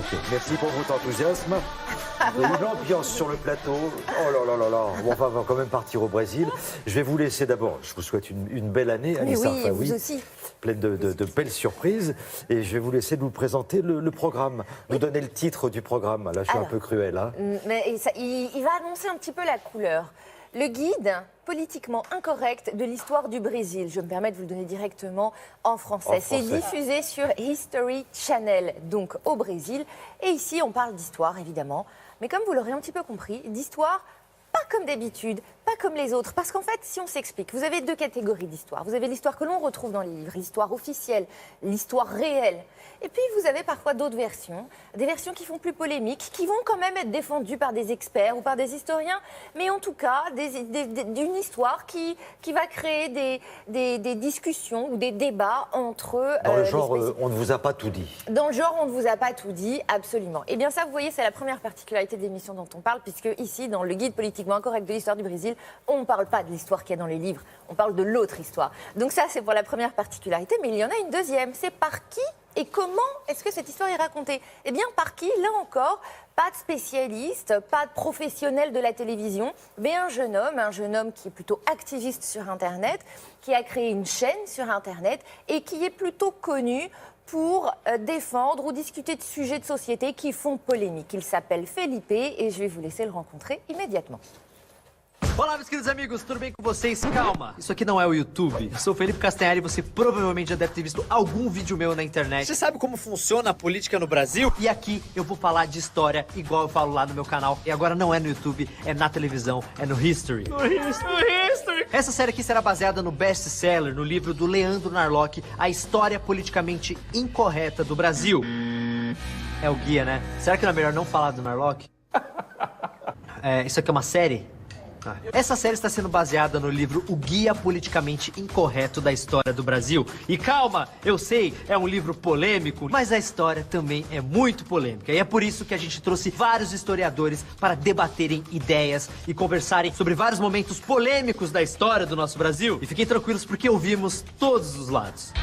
Ok, merci pour votre enthousiasme. Il y a une ambiance sur le plateau. Oh là là là là. Bon, enfin, on va quand même partir au Brésil. Je vais vous laisser d'abord. Je vous souhaite une belle année, Anissa oui, Faoui, vous aussi. pleine de belles surprises. Et je vais vous laisser nous présenter le programme, nous donner le titre du programme. Là, je suis un peu cruel. Hein. Mais il va annoncer un petit peu la couleur. Le guide politiquement incorrect de l'histoire du Brésil. Je me permets de vous le donner directement en français. C'est diffusé sur History Channel, donc au Brésil. Et ici, on parle d'histoire, évidemment. Mais comme vous l'aurez un petit peu compris, d'histoire pas comme d'habitude, pas comme les autres. Parce qu'en fait, si on s'explique, vous avez deux catégories d'histoire. Vous avez l'histoire que l'on retrouve dans les livres, l'histoire officielle, l'histoire réelle. Et puis, vous avez parfois d'autres versions, des versions qui font plus polémiques, qui vont quand même être défendues par des experts ou par des historiens, mais en tout cas, d'une histoire qui va créer des discussions ou des débats entre... Dans le genre, on ne vous a pas tout dit. Dans le genre, on ne vous a pas tout dit, absolument. Et bien ça, vous voyez, c'est la première particularité de l'émission dont on parle, puisque ici, dans le guide politiquement incorrect de l'histoire du Brésil, on ne parle pas de l'histoire qu'il y a dans les livres, on parle de l'autre histoire. Donc ça, c'est pour la première particularité, mais il y en a une deuxième, c'est par qui et comment est-ce que cette histoire est racontée? Eh bien, par qui? Là encore, pas de spécialiste, pas de professionnel de la télévision, mais un jeune homme qui est plutôt activiste sur Internet, qui a créé une chaîne sur Internet et qui est plutôt connu pour défendre ou discuter de sujets de société qui font polémique. Il s'appelle Felipe et je vais vous laisser le rencontrer immédiatement. Olá, meus queridos amigos, tudo bem com vocês? Calma, isso aqui não é o YouTube. Eu sou o Felipe Castanhari e você provavelmente já deve ter visto algum vídeo meu na internet. Você sabe como funciona a política no Brasil? E aqui eu vou falar de história igual eu falo lá no meu canal. E agora não é no YouTube, é na televisão, é no History. No History! Essa série aqui será baseada no best-seller, no livro do Leandro Narlock, A História Politicamente Incorreta do Brasil. É o guia, né? Será que não é melhor não falar do Narlock? Isso aqui é uma série? Essa série está sendo baseada no livro O Guia Politicamente Incorreto da História do Brasil. E calma, eu sei, é um livro polêmico, mas a história também é muito polêmica. E é por isso que a gente trouxe vários historiadores para debaterem ideias e conversarem sobre vários momentos polêmicos da história do nosso Brasil. E fiquem tranquilos porque ouvimos todos os lados.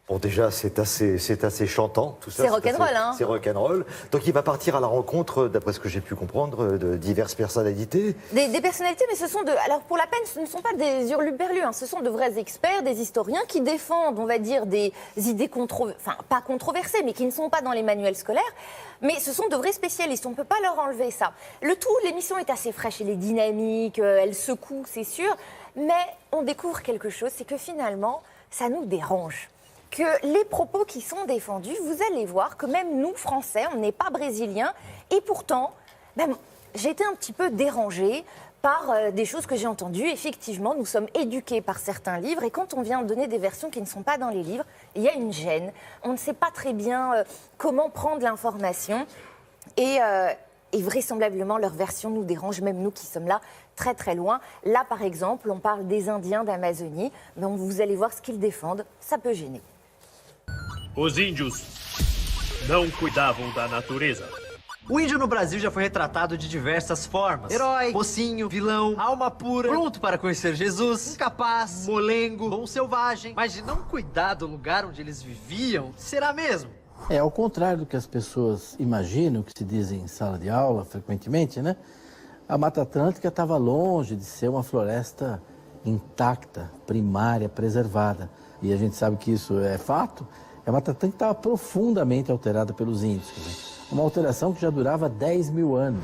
Bon, déjà, c'est assez chantant, tout ça. C'est rock'n'roll, hein. C'est rock'n'roll. Donc, il va partir à la rencontre, d'après ce que j'ai pu comprendre, de diverses personnalités. Des personnalités, mais ce sont alors pour la peine, ce ne sont pas des hurluberlus, hein. Ce sont de vrais experts, des historiens qui défendent, on va dire, des idées pas controversées, mais qui ne sont pas dans les manuels scolaires. Mais ce sont de vrais spécialistes, on ne peut pas leur enlever ça. Le tout, l'émission est assez fraîche, elle est dynamique, elle secoue, c'est sûr. Mais on découvre quelque chose, c'est que finalement, ça nous dérange. Que les propos qui sont défendus, vous allez voir que même nous, Français, on n'est pas brésiliens. Et pourtant, j'ai été un petit peu dérangée par des choses que j'ai entendues. Effectivement, nous sommes éduqués par certains livres. Et quand on vient donner des versions qui ne sont pas dans les livres, il y a une gêne. On ne sait pas très bien comment prendre l'information. Et vraisemblablement, leur version nous dérange, même nous qui sommes là très très loin. Là, par exemple, on parle des Indiens d'Amazonie. Mais vous allez voir ce qu'ils défendent. Ça peut gêner. Os índios não cuidavam da natureza. O índio no Brasil já foi retratado de diversas formas. Herói, mocinho, vilão, alma pura, pronto para conhecer Jesus, incapaz, molengo, bom selvagem. Mas de não cuidar do lugar onde eles viviam, será mesmo? Ao contrário do que as pessoas imaginam, que se diz em sala de aula frequentemente, né? A Mata Atlântica estava longe de ser uma floresta intacta, primária, preservada. E a gente sabe que isso é fato. A Mata Atlântica estava profundamente alterada pelos índios. Quer dizer, uma alteração que já durava 10 mil anos.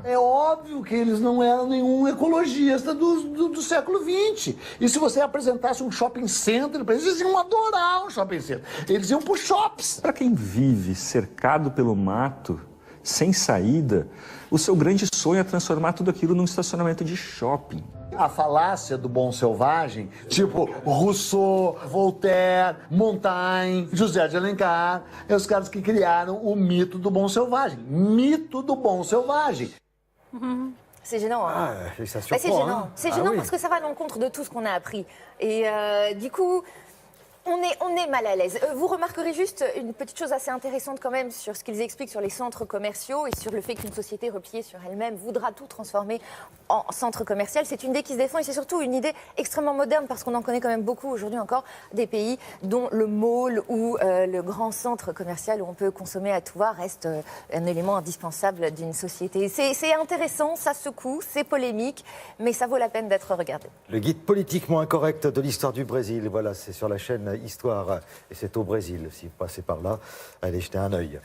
É óbvio que eles não eram nenhum ecologista do século XX. E se você apresentasse um shopping center para eles, eles iam adorar um shopping center. Eles iam para os shops. Para quem vive cercado pelo mato, sem saída, o seu grande sonho é transformar tudo aquilo num estacionamento de shopping. A falácia do bom selvagem, tipo Rousseau, Voltaire, Montaigne, José de Alencar, é os caras que criaram o mito do bom selvagem. Mito do bom selvagem. C'est gênant, hein. Ça surprend, c'est gênant, hein. c'est gênant parce que ça va à l'encontre de tout ce qu'on a appris. Et du coup, On est mal à l'aise. Vous remarquerez juste une petite chose assez intéressante quand même sur ce qu'ils expliquent sur les centres commerciaux et sur le fait qu'une société repliée sur elle-même voudra tout transformer en centre commercial. C'est une idée qui se défend et c'est surtout une idée extrêmement moderne parce qu'on en connaît quand même beaucoup aujourd'hui encore des pays dont le mall ou le grand centre commercial où on peut consommer à tout va reste un élément indispensable d'une société. C'est intéressant, ça secoue, c'est polémique, mais ça vaut la peine d'être regardé. Le guide politiquement incorrect de l'histoire du Brésil, voilà, c'est sur la chaîne Histoire et c'est au Brésil. Si vous passez par là, allez jeter un œil.